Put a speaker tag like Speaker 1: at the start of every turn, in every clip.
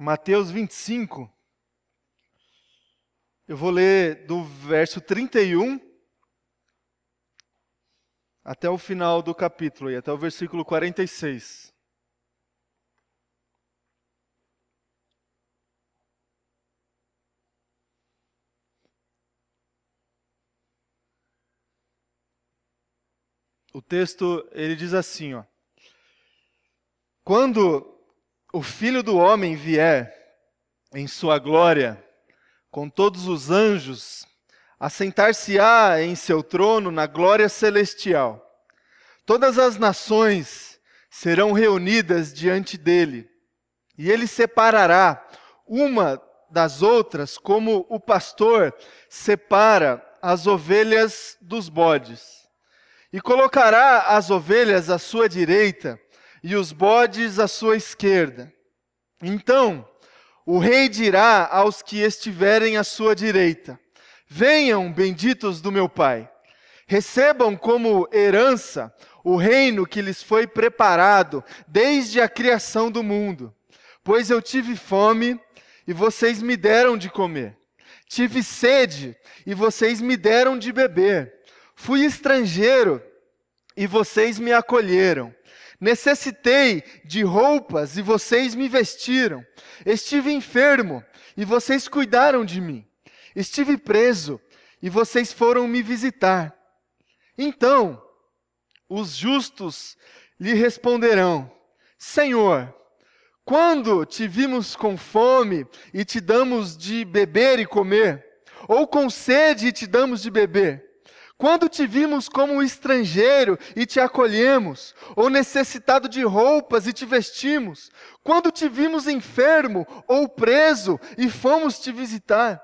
Speaker 1: Mateus 25, eu vou ler do verso 31 até o final do capítulo, e até o versículo 46. O texto, ele diz assim, ó: Quando o Filho do Homem vier em sua glória, com todos os anjos, assentar-se-á em seu trono na glória celestial. Todas as nações serão reunidas diante dele, e ele separará uma das outras, como o pastor separa as ovelhas dos bodes. E colocará as ovelhas à sua direita e os bodes à sua esquerda. Então, o rei dirá aos que estiverem à sua direita: Venham, benditos do meu Pai, recebam como herança o reino que lhes foi preparado desde a criação do mundo. Pois eu tive fome e vocês me deram de comer. Tive sede e vocês me deram de beber. Fui estrangeiro e vocês me acolheram. Necessitei de roupas e vocês me vestiram. Estive enfermo e vocês cuidaram de mim. Estive preso e vocês foram me visitar. Então, os justos lhe responderão: Senhor, quando te vimos com fome e te damos de beber e comer? Ou com sede e te damos de beber? Quando te vimos como estrangeiro e te acolhemos, ou necessitado de roupas e te vestimos? Quando te vimos enfermo ou preso e fomos te visitar?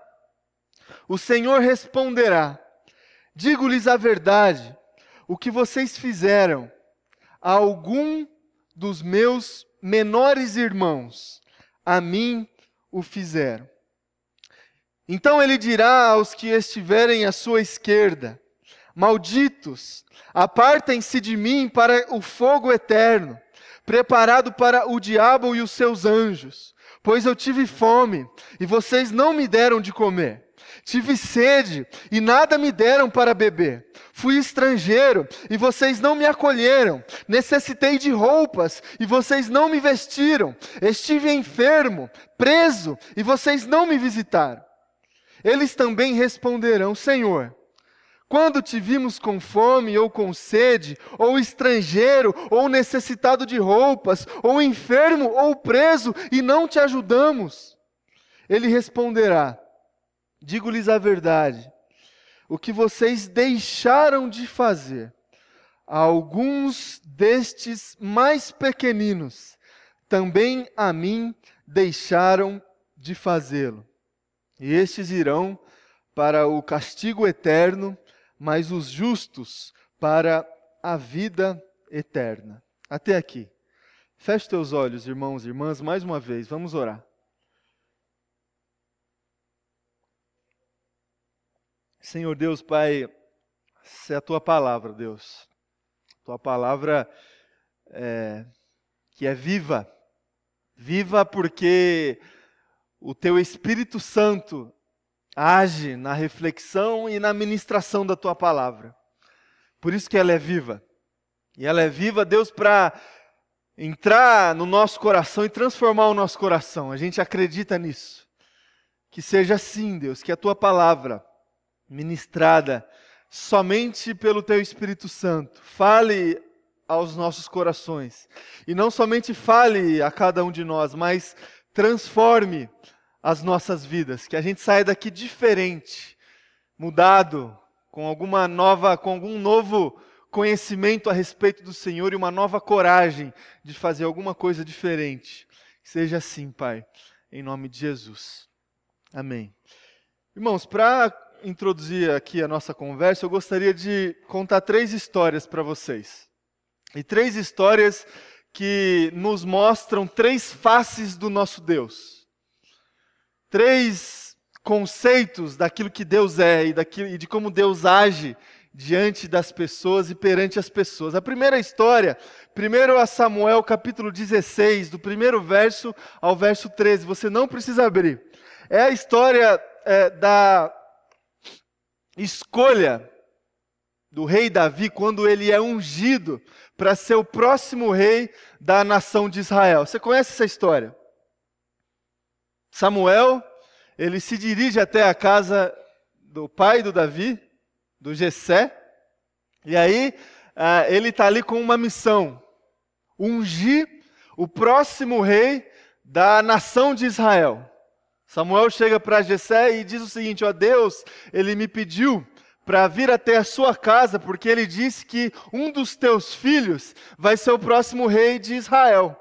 Speaker 1: O Senhor responderá: Digo-lhes a verdade, o que vocês fizeram a algum dos meus menores irmãos, a mim o fizeram. Então ele dirá aos que estiverem à sua esquerda: Malditos, apartem-se de mim para o fogo eterno, preparado para o diabo e os seus anjos. Pois eu tive fome, e vocês não me deram de comer. Tive sede, e nada me deram para beber. Fui estrangeiro, e vocês não me acolheram. Necessitei de roupas, e vocês não me vestiram. Estive enfermo, preso, e vocês não me visitaram. Eles também responderão: Senhor, quando te vimos com fome ou com sede, ou estrangeiro, ou necessitado de roupas, ou enfermo, ou preso, e não te ajudamos? Ele responderá: Digo-lhes a verdade, o que vocês deixaram de fazer a alguns destes mais pequeninos, também a mim deixaram de fazê-lo. E estes irão para o castigo eterno, mas os justos para a vida eterna. Até aqui. Feche teus olhos, irmãos e irmãs, mais uma vez, vamos orar. Senhor Deus, Pai, essa é a Tua palavra, Deus. Tua palavra que é viva. Viva porque o Teu Espírito Santo age na reflexão e na ministração da Tua palavra. Por isso que ela é viva. E ela é viva, Deus, para entrar no nosso coração e transformar o nosso coração. A gente acredita nisso. Que seja assim, Deus, que a Tua palavra, ministrada somente pelo Teu Espírito Santo, fale aos nossos corações. E não somente fale a cada um de nós, mas transforme as nossas vidas, que a gente saia daqui diferente, mudado, com algum novo conhecimento a respeito do Senhor e uma nova coragem de fazer alguma coisa diferente. Que seja assim, Pai, em nome de Jesus. Amém. Irmãos, para introduzir aqui a nossa conversa, eu gostaria de contar 3 histórias para vocês. E 3 histórias que nos mostram 3 faces do nosso Deus. 3 conceitos daquilo que Deus é e de como Deus age diante das pessoas e perante as pessoas. A primeira história, 1 Samuel capítulo 16, do primeiro verso ao verso 13, você não precisa abrir. É a história da escolha do rei Davi, quando ele é ungido para ser o próximo rei da nação de Israel. Você conhece essa história? Samuel, ele se dirige até a casa do pai do Davi, do Jessé, e aí ele está ali com uma missão: ungir o próximo rei da nação de Israel. Samuel chega para Jessé e diz o seguinte: ó, Deus, ele me pediu para vir até a sua casa, porque ele disse que um dos teus filhos vai ser o próximo rei de Israel.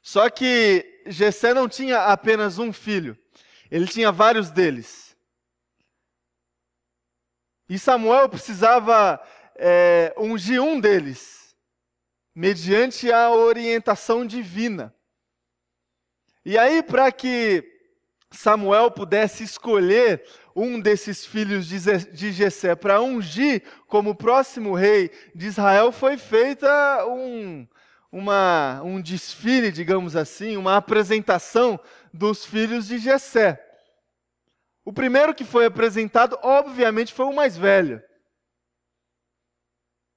Speaker 1: Só que Jessé não tinha apenas um filho, ele tinha vários deles. E Samuel precisava ungir um deles, mediante a orientação divina. E aí, para que Samuel pudesse escolher um desses filhos de Jessé para ungir como próximo rei de Israel, foi feita um desfile, digamos assim, uma apresentação dos filhos de Jessé. O primeiro que foi apresentado, obviamente, foi o mais velho.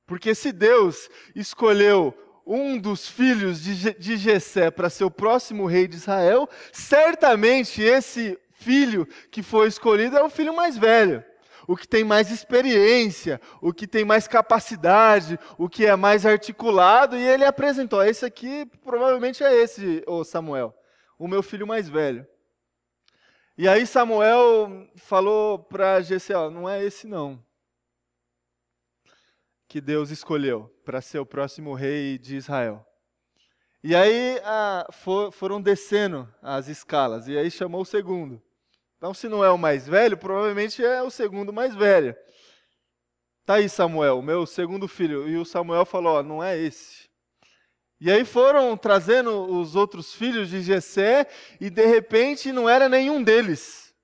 Speaker 1: Porque se Deus escolheu um dos filhos de Jessé para ser o próximo rei de Israel, certamente esse filho que foi escolhido é o filho mais velho, o que tem mais experiência, o que tem mais capacidade, o que é mais articulado, e ele apresentou: esse aqui provavelmente é esse, ô Samuel, o meu filho mais velho. E aí Samuel falou para Jessé: ó, não é esse não que Deus escolheu para ser o próximo rei de Israel. E aí foram descendo as escalas, e aí chamou o segundo. Então, se não é o mais velho, provavelmente é o segundo mais velho. Tá aí, Samuel, meu segundo filho. E o Samuel falou: ó, não é esse. E aí foram trazendo os outros filhos de Jessé, e de repente não era nenhum deles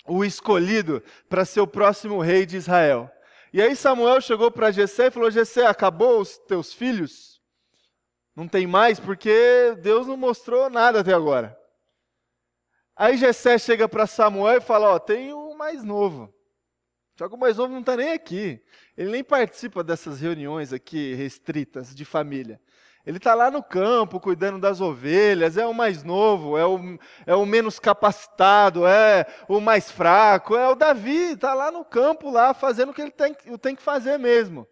Speaker 1: o escolhido para ser o próximo rei de Israel. E aí Samuel chegou para Jessé e falou: Jessé, acabou os teus filhos? Não tem mais, porque Deus não mostrou nada até agora. Aí Jessé chega para Samuel e fala: ó, tem o mais novo. Só que o mais novo não está nem aqui. Ele nem participa dessas reuniões aqui restritas de família. Ele está lá no campo, cuidando das ovelhas, é o mais novo, é o menos capacitado, é o mais fraco, é o Davi, está lá no campo, lá fazendo o que ele tem que fazer mesmo.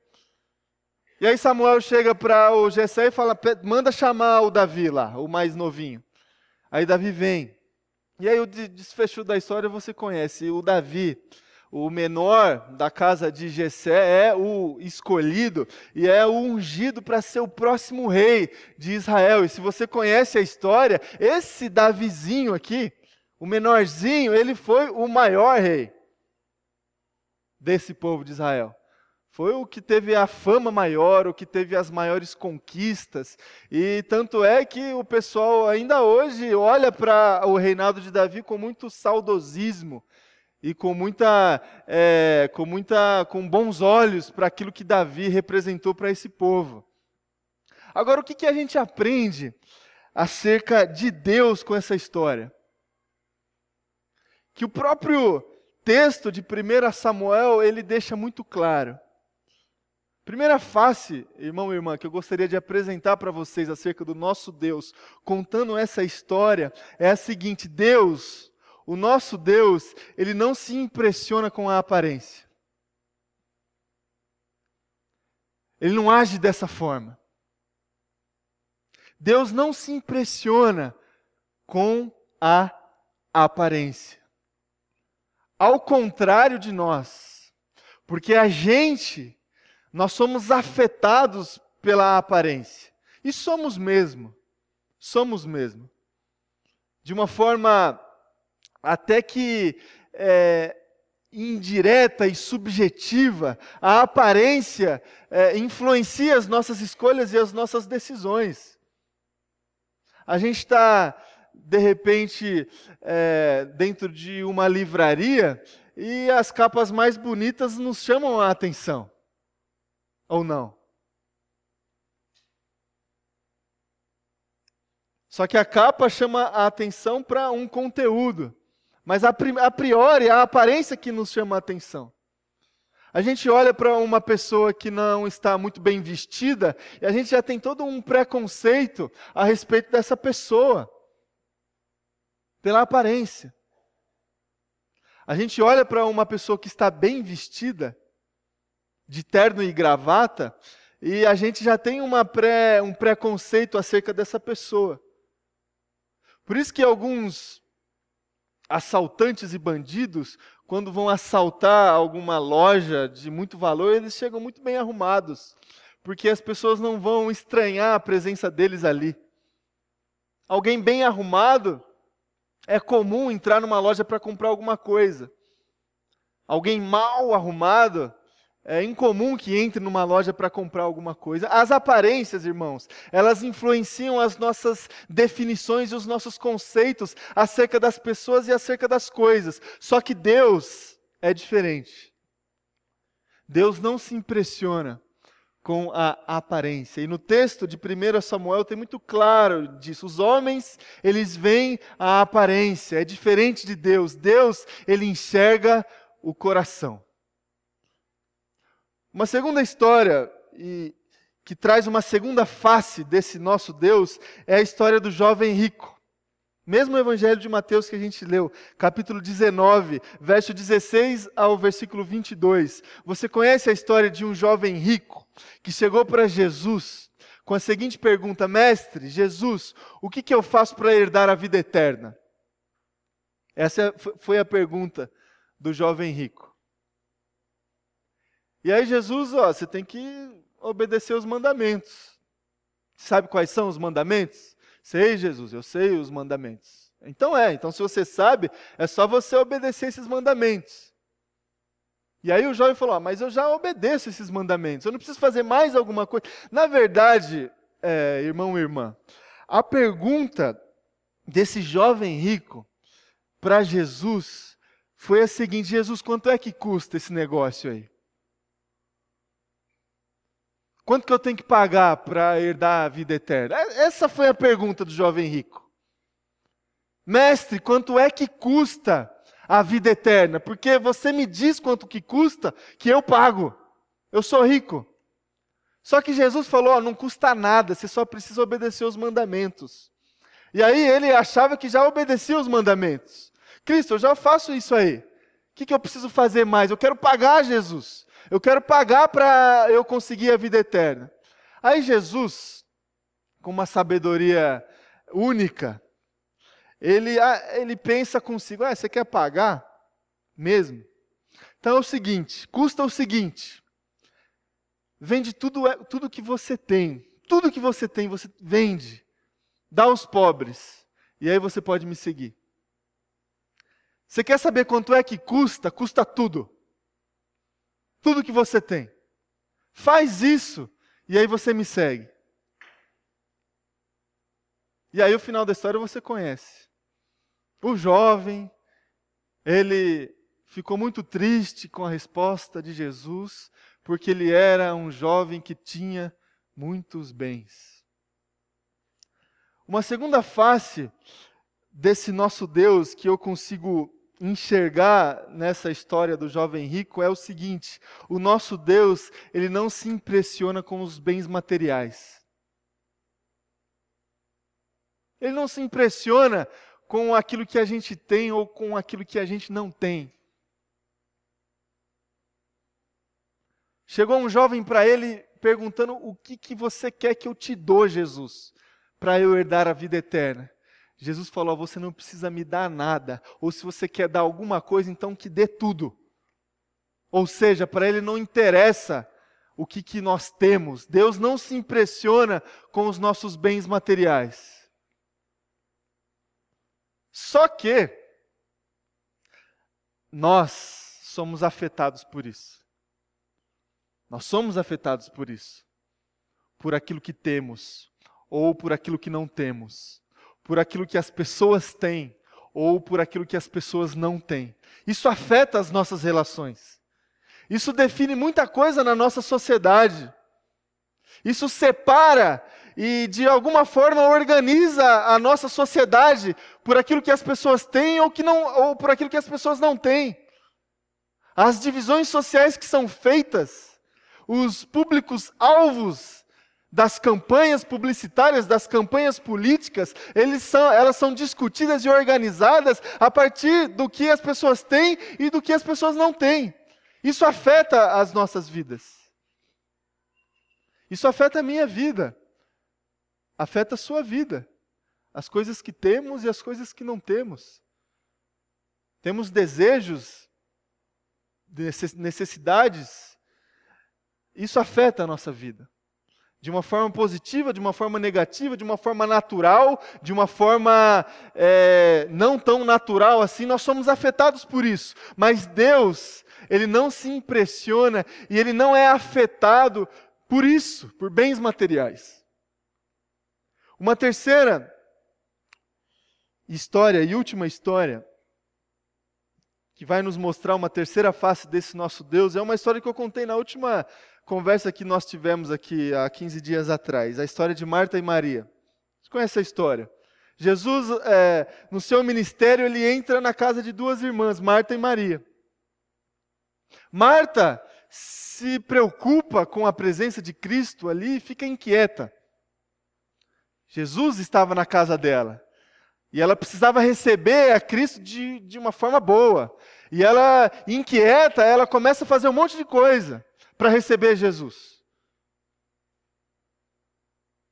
Speaker 1: E aí Samuel chega para o Jessé e fala: manda chamar o Davi lá, o mais novinho. Aí Davi vem. E aí o desfecho da história você conhece. O Davi, o menor da casa de Jessé, é o escolhido e é o ungido para ser o próximo rei de Israel. E se você conhece a história, esse Davizinho aqui, o menorzinho, ele foi o maior rei desse povo de Israel. Foi o que teve a fama maior, o que teve as maiores conquistas. E tanto é que o pessoal ainda hoje olha para o reinado de Davi com muito saudosismo e com bons olhos para aquilo que Davi representou para esse povo. Agora, o que a gente aprende acerca de Deus com essa história? Que o próprio texto de 1 Samuel, ele deixa muito claro. Primeira face, irmão e irmã, que eu gostaria de apresentar para vocês acerca do nosso Deus, contando essa história, é a seguinte: Deus, o nosso Deus, ele não se impressiona com a aparência. Ele não age dessa forma. Deus não se impressiona com a aparência. Ao contrário de nós, porque nós somos afetados pela aparência. E somos mesmo. De uma forma até que indireta e subjetiva, a aparência influencia as nossas escolhas e as nossas decisões. A gente está, de repente, dentro de uma livraria e as capas mais bonitas nos chamam a atenção. Ou não? Só que a capa chama a atenção para um conteúdo. Mas a priori, a aparência que nos chama a atenção. A gente olha para uma pessoa que não está muito bem vestida e a gente já tem todo um preconceito a respeito dessa pessoa. Pela aparência. A gente olha para uma pessoa que está bem vestida, de terno e gravata, e a gente já tem um preconceito acerca dessa pessoa. Por isso que alguns assaltantes e bandidos, quando vão assaltar alguma loja de muito valor, eles chegam muito bem arrumados, porque as pessoas não vão estranhar a presença deles ali. Alguém bem arrumado, é comum entrar numa loja para comprar alguma coisa. Alguém mal arrumado, é incomum que entre numa loja para comprar alguma coisa. As aparências, irmãos, elas influenciam as nossas definições e os nossos conceitos acerca das pessoas e acerca das coisas. Só que Deus é diferente. Deus não se impressiona com a aparência. E no texto de 1 Samuel tem muito claro disso. Os homens, eles veem a aparência. É diferente de Deus. Deus, ele enxerga o coração. Uma segunda história, que traz uma segunda face desse nosso Deus, é a história do jovem rico. Mesmo o Evangelho de Mateus que a gente leu, capítulo 19, verso 16 ao versículo 22. Você conhece a história de um jovem rico que chegou para Jesus com a seguinte pergunta: Mestre, Jesus, o que eu faço para herdar a vida eterna? Essa foi a pergunta do jovem rico. E aí Jesus, você tem que obedecer os mandamentos. Sabe quais são os mandamentos? Sei, Jesus, eu sei os mandamentos. Então se você sabe, é só você obedecer esses mandamentos. E aí o jovem falou, mas eu já obedeço esses mandamentos, eu não preciso fazer mais alguma coisa. Na verdade, irmão e irmã, a pergunta desse jovem rico para Jesus foi a seguinte: Jesus, quanto é que custa esse negócio aí? Quanto que eu tenho que pagar para herdar a vida eterna? Essa foi a pergunta do jovem rico. Mestre, quanto é que custa a vida eterna? Porque você me diz quanto que custa, que eu pago. Eu sou rico. Só que Jesus falou, não custa nada, você só precisa obedecer os mandamentos. E aí ele achava que já obedecia os mandamentos. Cristo, eu já faço isso aí. O que eu preciso fazer mais? Eu quero pagar, Jesus. Eu quero pagar para eu conseguir a vida eterna. Aí Jesus, com uma sabedoria única, ele pensa consigo, você quer pagar mesmo? Então é o seguinte, custa o seguinte, vende tudo que você tem, você vende, dá aos pobres, e aí você pode me seguir. Você quer saber quanto é que custa? Custa tudo. Tudo que você tem. Faz isso, e aí você me segue. E aí o final da história você conhece. O jovem, ele ficou muito triste com a resposta de Jesus, porque ele era um jovem que tinha muitos bens. Uma segunda face desse nosso Deus que eu consigo enxergar nessa história do jovem rico é o seguinte: o nosso Deus, ele não se impressiona com os bens materiais. Ele não se impressiona com aquilo que a gente tem ou com aquilo que a gente não tem. Chegou um jovem para ele perguntando: o que você quer que eu te dou, Jesus, para eu herdar a vida eterna? Jesus falou, você não precisa me dar nada, ou se você quer dar alguma coisa, então que dê tudo. Ou seja, para ele não interessa o que nós temos. Deus não se impressiona com os nossos bens materiais. Só que nós somos afetados por isso. Nós somos afetados por isso. Por aquilo que temos, ou por aquilo que não temos. Por aquilo que as pessoas têm, ou por aquilo que as pessoas não têm. Isso afeta as nossas relações. Isso define muita coisa na nossa sociedade. Isso separa e, de alguma forma, organiza a nossa sociedade por aquilo que as pessoas têm ou por aquilo que as pessoas não têm. As divisões sociais que são feitas, os públicos-alvos das campanhas publicitárias, das campanhas políticas, elas são discutidas e organizadas a partir do que as pessoas têm e do que as pessoas não têm. Isso afeta as nossas vidas. Isso afeta a minha vida. Afeta a sua vida. As coisas que temos e as coisas que não temos. Temos desejos, necessidades. Isso afeta a nossa vida. De uma forma positiva, de uma forma negativa, de uma forma natural, de uma forma não tão natural assim, nós somos afetados por isso. Mas Deus, Ele não se impressiona e Ele não é afetado por isso, por bens materiais. Uma terceira história e última história, que vai nos mostrar uma terceira face desse nosso Deus, é uma história que eu contei na última conversa que nós tivemos aqui há 15 dias atrás, a história de Marta e Maria. Você conhece a história? Jesus, no seu ministério, ele entra na casa de duas irmãs, Marta e Maria. Marta se preocupa com a presença de Cristo ali e fica inquieta. Jesus estava na casa dela. E ela precisava receber a Cristo de uma forma boa. E ela, inquieta, ela começa a fazer um monte de coisa para receber Jesus.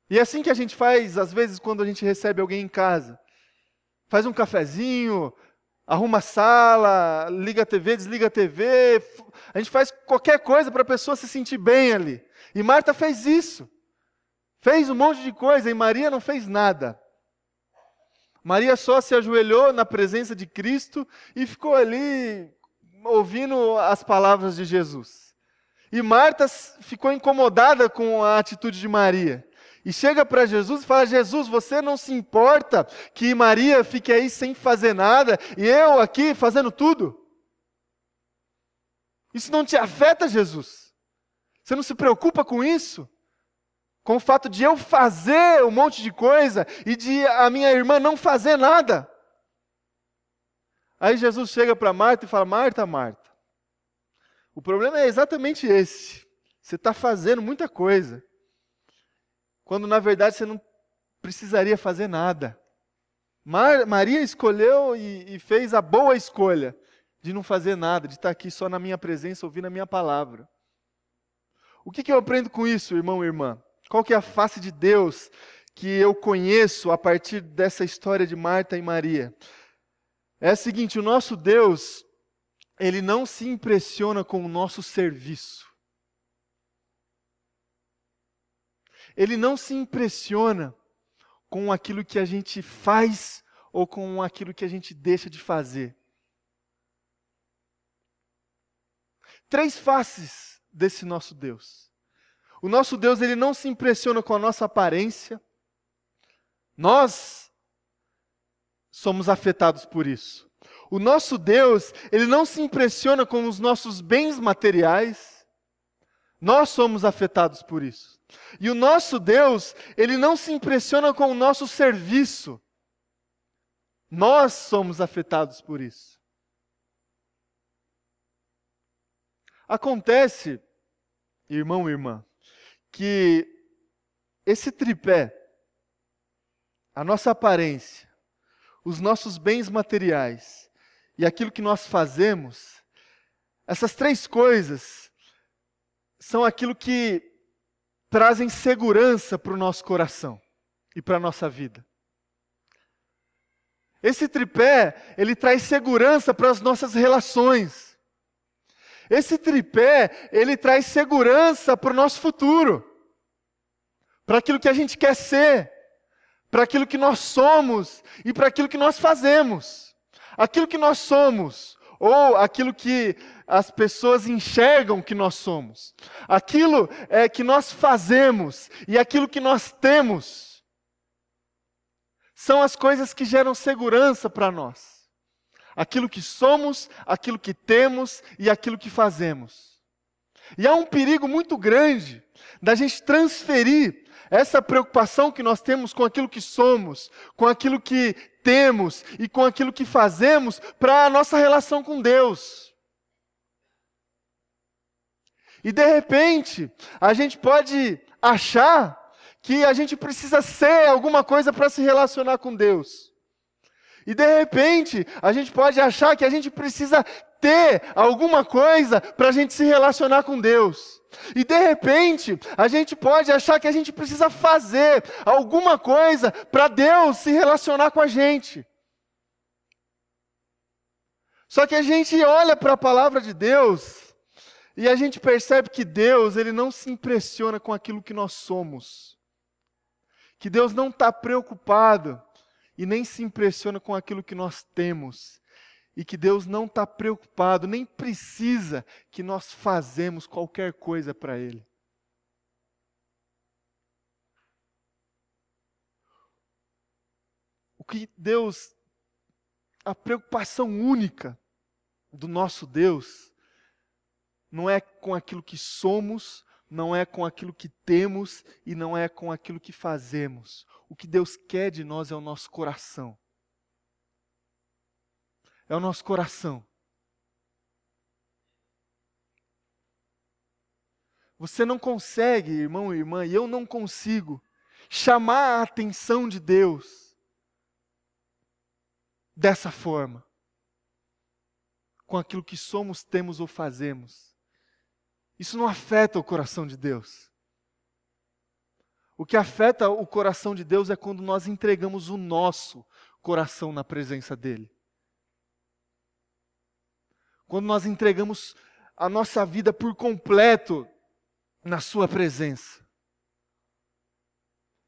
Speaker 1: E é assim que a gente faz, às vezes, quando a gente recebe alguém em casa. Faz um cafezinho, arruma a sala, liga a TV, desliga a TV. A gente faz qualquer coisa para a pessoa se sentir bem ali. E Marta fez isso. Fez um monte de coisa e Maria não fez nada. Maria só se ajoelhou na presença de Cristo e ficou ali ouvindo as palavras de Jesus. E Marta ficou incomodada com a atitude de Maria. E chega para Jesus e fala: Jesus, você não se importa que Maria fique aí sem fazer nada e eu aqui fazendo tudo? Isso não te afeta, Jesus? Você não se preocupa com isso? Com o fato de eu fazer um monte de coisa e de a minha irmã não fazer nada? Aí Jesus chega para Marta e fala: Marta, Marta, o problema é exatamente esse. Você está fazendo muita coisa, quando na verdade você não precisaria fazer nada. Maria escolheu e fez a boa escolha de não fazer nada, de estar aqui só na minha presença, ouvindo a minha palavra. O que eu aprendo com isso, irmão e irmã? Qual que é a face de Deus que eu conheço a partir dessa história de Marta e Maria? É a seguinte: o nosso Deus, Ele não se impressiona com o nosso serviço. Ele não se impressiona com aquilo que a gente faz ou com aquilo que a gente deixa de fazer. 3 faces desse nosso Deus. O nosso Deus, Ele não se impressiona com a nossa aparência. Nós somos afetados por isso. O nosso Deus, Ele não se impressiona com os nossos bens materiais. Nós somos afetados por isso. E o nosso Deus, Ele não se impressiona com o nosso serviço. Nós somos afetados por isso. Acontece, irmão e irmã, que esse tripé, a nossa aparência, os nossos bens materiais e aquilo que nós fazemos, essas 3 coisas são aquilo que trazem segurança para o nosso coração e para a nossa vida. Esse tripé, ele traz segurança para as nossas relações. Esse tripé, ele traz segurança para o nosso futuro, para aquilo que a gente quer ser, para aquilo que nós somos e para aquilo que nós fazemos. Aquilo que nós somos, ou aquilo que as pessoas enxergam que nós somos. Aquilo que nós fazemos e aquilo que nós temos são as coisas que geram segurança para nós. Aquilo que somos, aquilo que temos e aquilo que fazemos. E há um perigo muito grande da gente transferir essa preocupação que nós temos com aquilo que somos, com aquilo que temos e com aquilo que fazemos para a nossa relação com Deus. E de repente, a gente pode achar que a gente precisa ser alguma coisa para se relacionar com Deus. E de repente, a gente pode achar que a gente precisa ter alguma coisa para a gente se relacionar com Deus. E de repente, a gente pode achar que a gente precisa fazer alguma coisa para Deus se relacionar com a gente. Só que a gente olha para a palavra de Deus e a gente percebe que Deus, Ele não se impressiona com aquilo que nós somos. Que Deus não está preocupado e nem se impressiona com aquilo que nós temos. E que Deus não está preocupado, nem precisa que nós fazemos qualquer coisa para Ele. O que Deus, a preocupação única do nosso Deus, não é com aquilo que somos, não é com aquilo que temos e não é com aquilo que fazemos. O que Deus quer de nós é o nosso coração. É o nosso coração. Você não consegue, irmão e irmã, e eu não consigo, chamar a atenção de Deus dessa forma. Com aquilo que somos, temos ou fazemos. Isso não afeta o coração de Deus. O que afeta o coração de Deus é quando nós entregamos o nosso coração na presença dEle. Quando nós entregamos a nossa vida por completo na sua presença.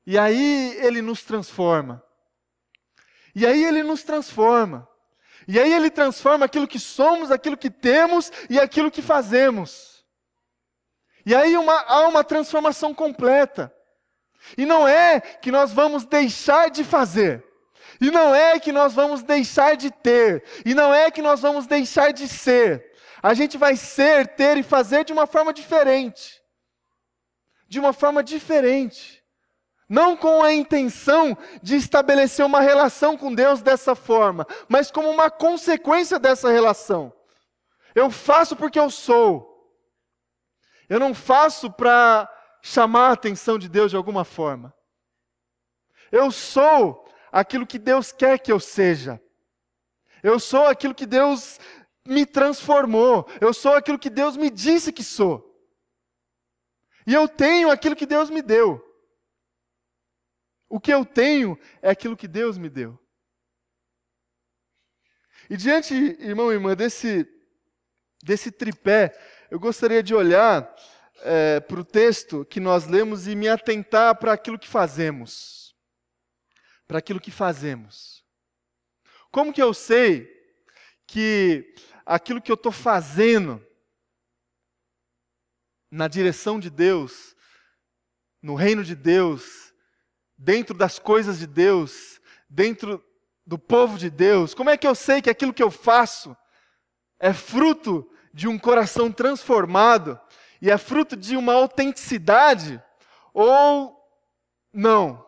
Speaker 1: E aí Ele nos transforma. E aí Ele nos transforma. E aí Ele transforma aquilo que somos, aquilo que temos e aquilo que fazemos. E aí há uma transformação completa. E não é que nós vamos deixar de fazer. E não é que nós vamos deixar de ter. E não é que nós vamos deixar de ser. A gente vai ser, ter e fazer de uma forma diferente. De uma forma diferente. Não com a intenção de estabelecer uma relação com Deus dessa forma, mas como uma consequência dessa relação. Eu faço porque eu sou. Eu não faço para chamar a atenção de Deus de alguma forma. Eu sou aquilo que Deus quer que eu seja. Eu sou aquilo que Deus me transformou. Eu sou aquilo que Deus me disse que sou. E eu tenho aquilo que Deus me deu. O que eu tenho é aquilo que Deus me deu. E diante, irmão e irmã, desse tripé, eu gostaria de olhar para o texto que nós lemos e me atentar para aquilo que fazemos. Para aquilo que fazemos. Como que eu sei que aquilo que eu estou fazendo na direção de Deus, no reino de Deus, dentro das coisas de Deus, dentro do povo de Deus, como é que eu sei que aquilo que eu faço é fruto de um coração transformado e é fruto de uma autenticidade ou não?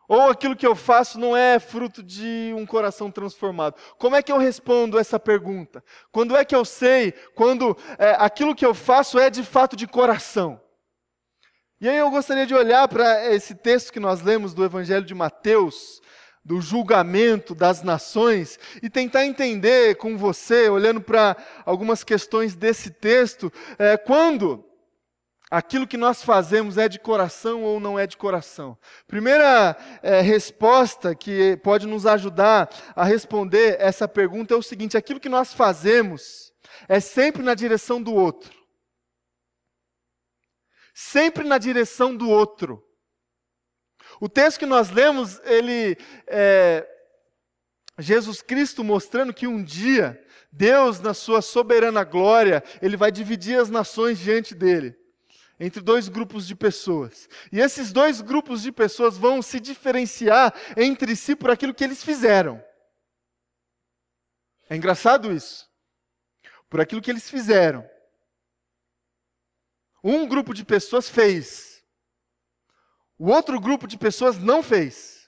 Speaker 1: Ou aquilo que eu faço não é fruto de um coração transformado? Como é que eu respondo essa pergunta? Quando é que eu sei quando aquilo que eu faço é de fato de coração? E aí eu gostaria de olhar para esse texto que nós lemos do Evangelho de Mateus, do julgamento das nações, e tentar entender com você, olhando para algumas questões desse texto, quando aquilo que nós fazemos é de coração ou não é de coração. Primeira resposta que pode nos ajudar a responder essa pergunta é o seguinte: aquilo que nós fazemos é sempre na direção do outro. Sempre na direção do outro. O texto que nós lemos, Jesus Cristo mostrando que um dia, Deus, na sua soberana glória, Ele vai dividir as nações diante dele. entre dois grupos de pessoas. E esses dois grupos de pessoas vão se diferenciar entre si por aquilo que eles fizeram. É engraçado isso. Por aquilo que eles fizeram. Um grupo de pessoas fez. O outro grupo de pessoas não fez.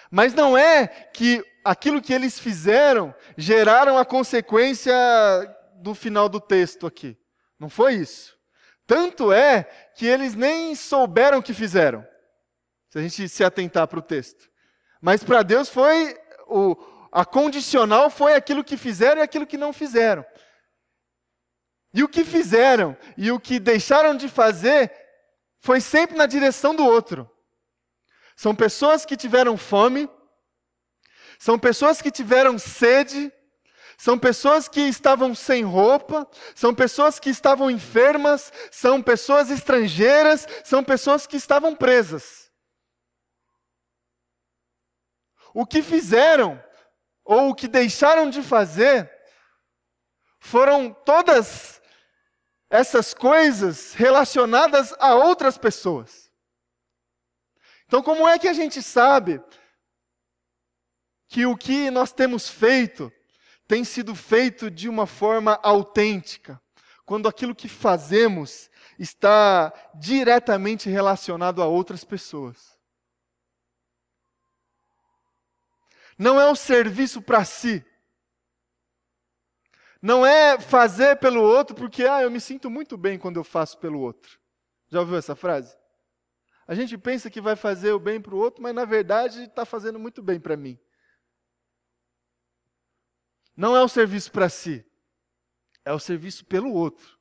Speaker 1: Mas não é que aquilo que eles fizeram geraram a consequência do final do texto aqui. Não foi isso. Tanto é que eles nem souberam o que fizeram. Se a gente se atentar para o texto. Mas para Deus foi a condicional foi aquilo que fizeram e aquilo que não fizeram. E o que fizeram e o que deixaram de fazer foi sempre na direção do outro. São pessoas que tiveram fome, são pessoas que tiveram sede, são pessoas que estavam sem roupa, são pessoas que estavam enfermas, são pessoas estrangeiras, são pessoas que estavam presas. O que fizeram, ou o que deixaram de fazer, foram todas essas coisas relacionadas a outras pessoas. Então, como é que a gente sabe que o que nós temos feito tem sido feito de uma forma autêntica, quando aquilo que fazemos está diretamente relacionado a outras pessoas? Não é o serviço para si. Não é fazer pelo outro porque eu me sinto muito bem quando eu faço pelo outro. Já ouviu essa frase? A gente pensa que vai fazer o bem para o outro, mas na verdade está fazendo muito bem para mim. Não é o serviço para si. É o serviço pelo outro.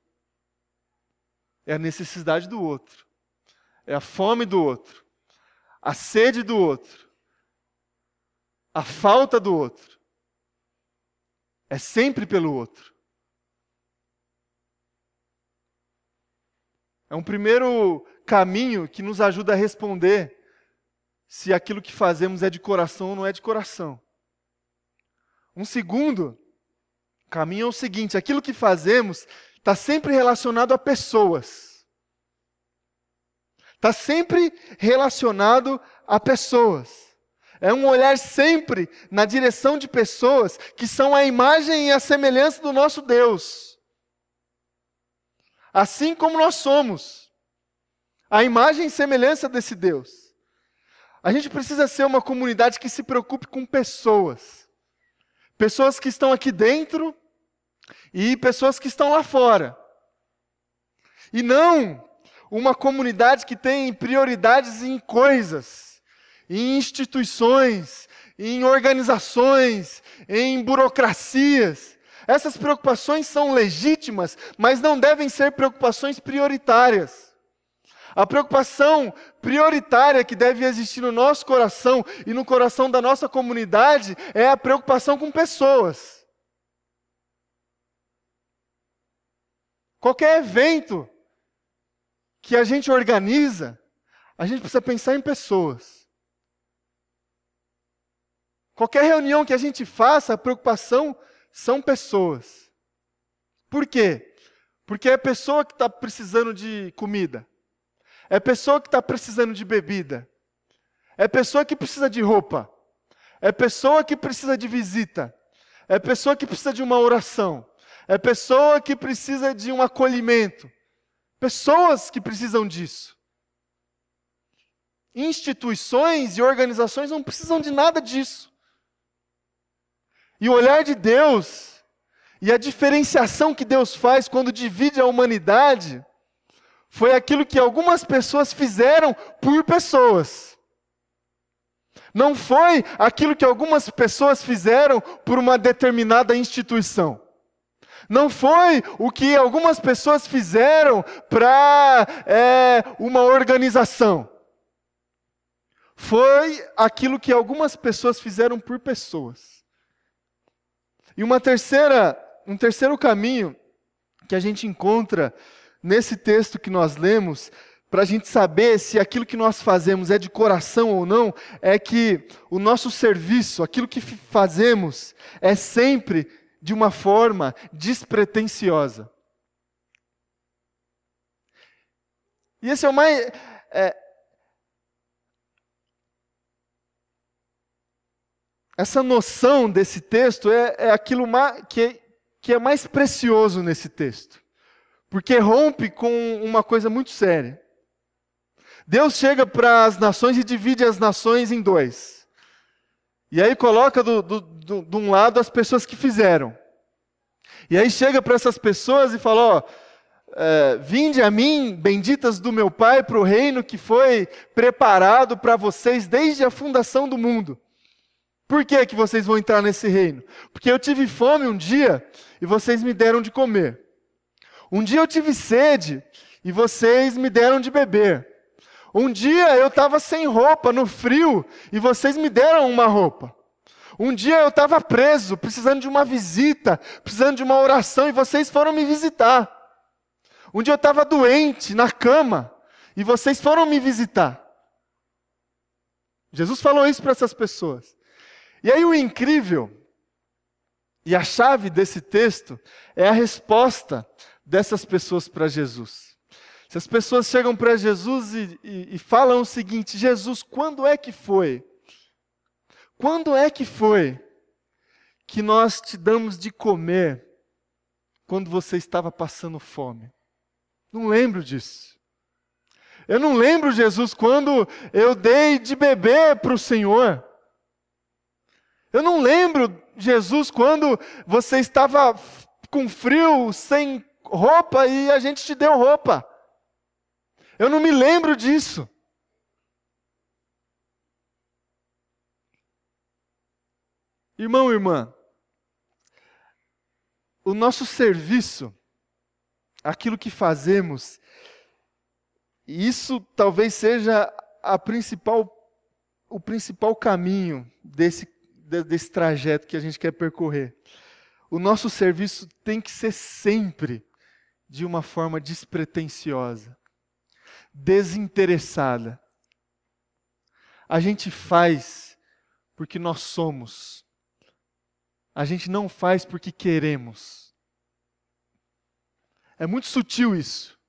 Speaker 1: É a necessidade do outro. É a fome do outro. A sede do outro. A falta do outro. É sempre pelo outro. É um primeiro caminho que nos ajuda a responder se aquilo que fazemos é de coração ou não é de coração. Um segundo caminho é o seguinte: aquilo que fazemos está sempre relacionado a pessoas. Está sempre relacionado a pessoas. É um olhar sempre na direção de pessoas que são a imagem e a semelhança do nosso Deus. Assim como nós somos, a imagem e semelhança desse Deus. A gente precisa ser uma comunidade que se preocupe com pessoas. Pessoas que estão aqui dentro e pessoas que estão lá fora. E não uma comunidade que tem prioridades em coisas, em instituições, em organizações, em burocracias. Essas preocupações são legítimas, mas não devem ser preocupações prioritárias. A preocupação prioritária que deve existir no nosso coração e no coração da nossa comunidade é a preocupação com pessoas. Qualquer evento que a gente organiza, a gente precisa pensar em pessoas. Qualquer reunião que a gente faça, a preocupação são pessoas. Por quê? Porque é pessoa que está precisando de comida. É pessoa que está precisando de bebida. É pessoa que precisa de roupa. É pessoa que precisa de visita. É pessoa que precisa de uma oração. É pessoa que precisa de um acolhimento. Pessoas que precisam disso. Instituições e organizações não precisam de nada disso. E o olhar de Deus, e a diferenciação que Deus faz quando divide a humanidade, foi aquilo que algumas pessoas fizeram por pessoas. Não foi aquilo que algumas pessoas fizeram por uma determinada instituição. Não foi o que algumas pessoas fizeram para uma organização. Foi aquilo que algumas pessoas fizeram por pessoas. E um terceiro caminho que a gente encontra nesse texto que nós lemos, para a gente saber se aquilo que nós fazemos é de coração ou não, é que o nosso serviço, aquilo que fazemos, é sempre de uma forma despretensiosa. E esse é o mais... essa noção desse texto é aquilo que é mais precioso nesse texto. Porque rompe com uma coisa muito séria. Deus chega para as nações e divide as nações em dois. E aí coloca de um lado as pessoas que fizeram. E aí chega para essas pessoas e fala, ó, vinde a mim, benditas do meu Pai, para o reino que foi preparado para vocês desde a fundação do mundo. Por que vocês vão entrar nesse reino? Porque eu tive fome um dia e vocês me deram de comer. Um dia eu tive sede e vocês me deram de beber. Um dia eu estava sem roupa, no frio, e vocês me deram uma roupa. Um dia eu estava preso, precisando de uma visita, precisando de uma oração, e vocês foram me visitar. Um dia eu estava doente, na cama, e vocês foram me visitar. Jesus falou isso para essas pessoas. E aí o incrível, e a chave desse texto, é a resposta dessas pessoas para Jesus. Se as pessoas chegam para Jesus e falam o seguinte, Jesus, quando é que foi? Quando é que foi que nós te damos de comer quando você estava passando fome? Não lembro disso. Eu não lembro, Jesus, quando eu dei de beber para o Senhor. Eu não lembro, Jesus, quando você estava com frio, sem roupa e a gente te deu roupa. Eu não me lembro disso. Irmão, irmã, o nosso serviço, aquilo que fazemos, isso talvez seja o principal caminho desse trajeto que a gente quer percorrer. O nosso serviço tem que ser sempre de uma forma despretensiosa, desinteressada. A gente faz porque nós somos. A gente não faz porque queremos. É muito sutil isso.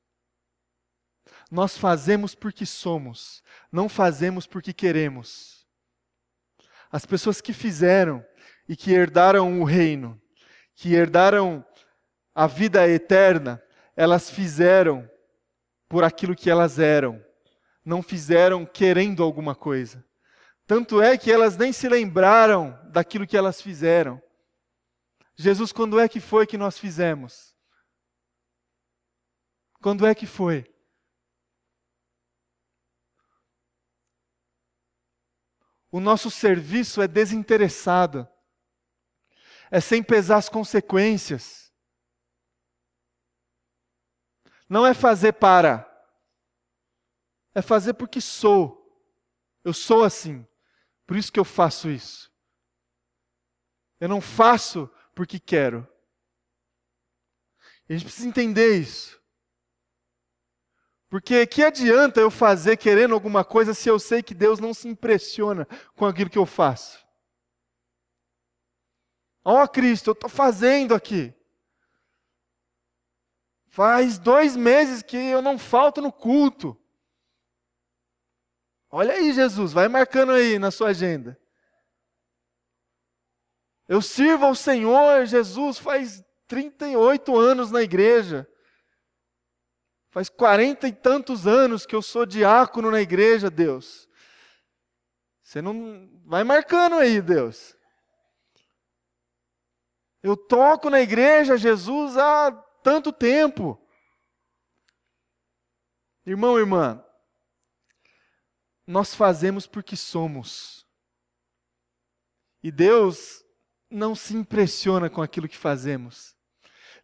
Speaker 1: Nós fazemos porque somos, não fazemos porque queremos. As pessoas que fizeram e que herdaram o reino, que herdaram a vida eterna, elas fizeram por aquilo que elas eram, não fizeram querendo alguma coisa. Tanto é que elas nem se lembraram daquilo que elas fizeram. Jesus, quando é que foi que nós fizemos? Quando é que foi? O nosso serviço é desinteressado, é sem pesar as consequências. Não é fazer para, é fazer porque sou. Eu sou assim, por isso que eu faço isso. Eu não faço porque quero. E a gente precisa entender isso. Porque que adianta eu fazer querendo alguma coisa se eu sei que Deus não se impressiona com aquilo que eu faço? Ó Cristo, eu estou fazendo aqui. Faz 2 meses que eu não falto no culto. Olha aí, Jesus, vai marcando aí na sua agenda. Eu sirvo ao Senhor, Jesus, faz 38 anos na igreja. Faz 40 e tantos anos que eu sou diácono na igreja, Deus. Você não... Vai marcando aí, Deus. Eu toco na igreja, Jesus, há tanto tempo. Irmão, irmã, nós fazemos porque somos. E Deus não se impressiona com aquilo que fazemos.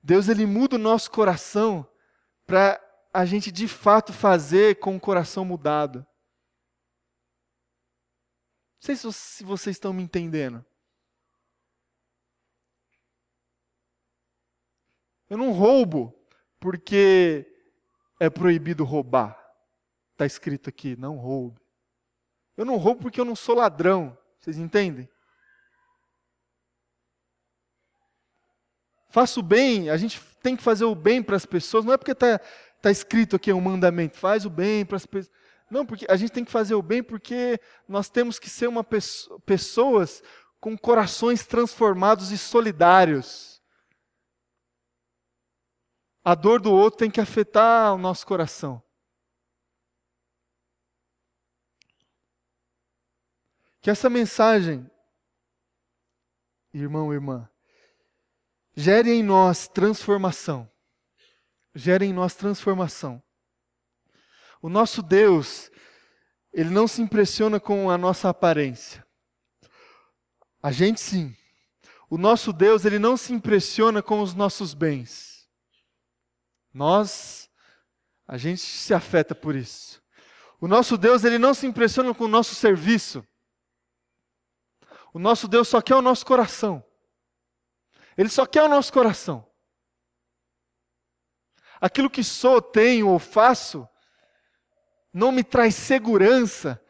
Speaker 1: Deus, Ele muda o nosso coração para a gente de fato fazer com o coração mudado. Não sei se vocês estão me entendendo. Eu não roubo porque é proibido roubar. Está escrito aqui, não roube. Eu não roubo porque eu não sou ladrão. Vocês entendem? Faço o bem, a gente tem que fazer o bem para as pessoas, não é porque está escrito aqui um mandamento, faz o bem para as pessoas. Não, porque a gente tem que fazer o bem porque nós temos que ser pessoas com corações transformados e solidários. A dor do outro tem que afetar o nosso coração. Que essa mensagem, irmão e irmã, gere em nós transformação. Gere em nós transformação. O nosso Deus, Ele não se impressiona com a nossa aparência. A gente sim. O nosso Deus, Ele não se impressiona com os nossos bens. A gente se afeta por isso. O nosso Deus, Ele não se impressiona com o nosso serviço. O nosso Deus só quer o nosso coração. Ele só quer o nosso coração. Aquilo que sou, tenho ou faço, não me traz segurança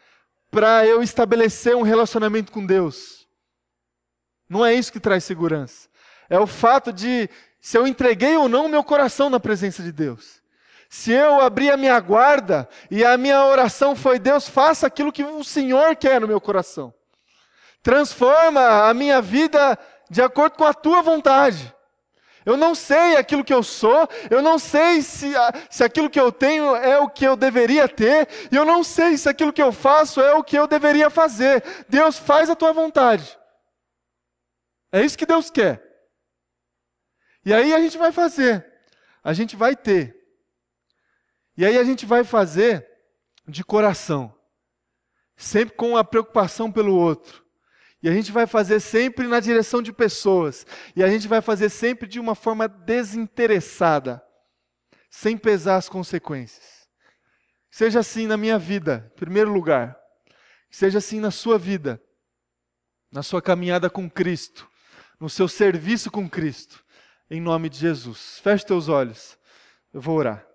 Speaker 1: para eu estabelecer um relacionamento com Deus. Não é isso que traz segurança. É o fato de, se eu entreguei ou não o meu coração na presença de Deus. Se eu abri a minha guarda e a minha oração foi: Deus, faça aquilo que o Senhor quer no meu coração. Transforma a minha vida de acordo com a tua vontade. Eu não sei aquilo que eu sou, eu não sei se aquilo que eu tenho é o que eu deveria ter, e eu não sei se aquilo que eu faço é o que eu deveria fazer. Deus, faz a tua vontade. É isso que Deus quer. E aí a gente vai fazer, a gente vai ter. E aí a gente vai fazer de coração, sempre com a preocupação pelo outro. E a gente vai fazer sempre na direção de pessoas. E a gente vai fazer sempre de uma forma desinteressada, sem pesar as consequências. Seja assim na minha vida, em primeiro lugar. Seja assim na sua vida, na sua caminhada com Cristo, no seu serviço com Cristo, em nome de Jesus. Feche teus olhos, eu vou orar.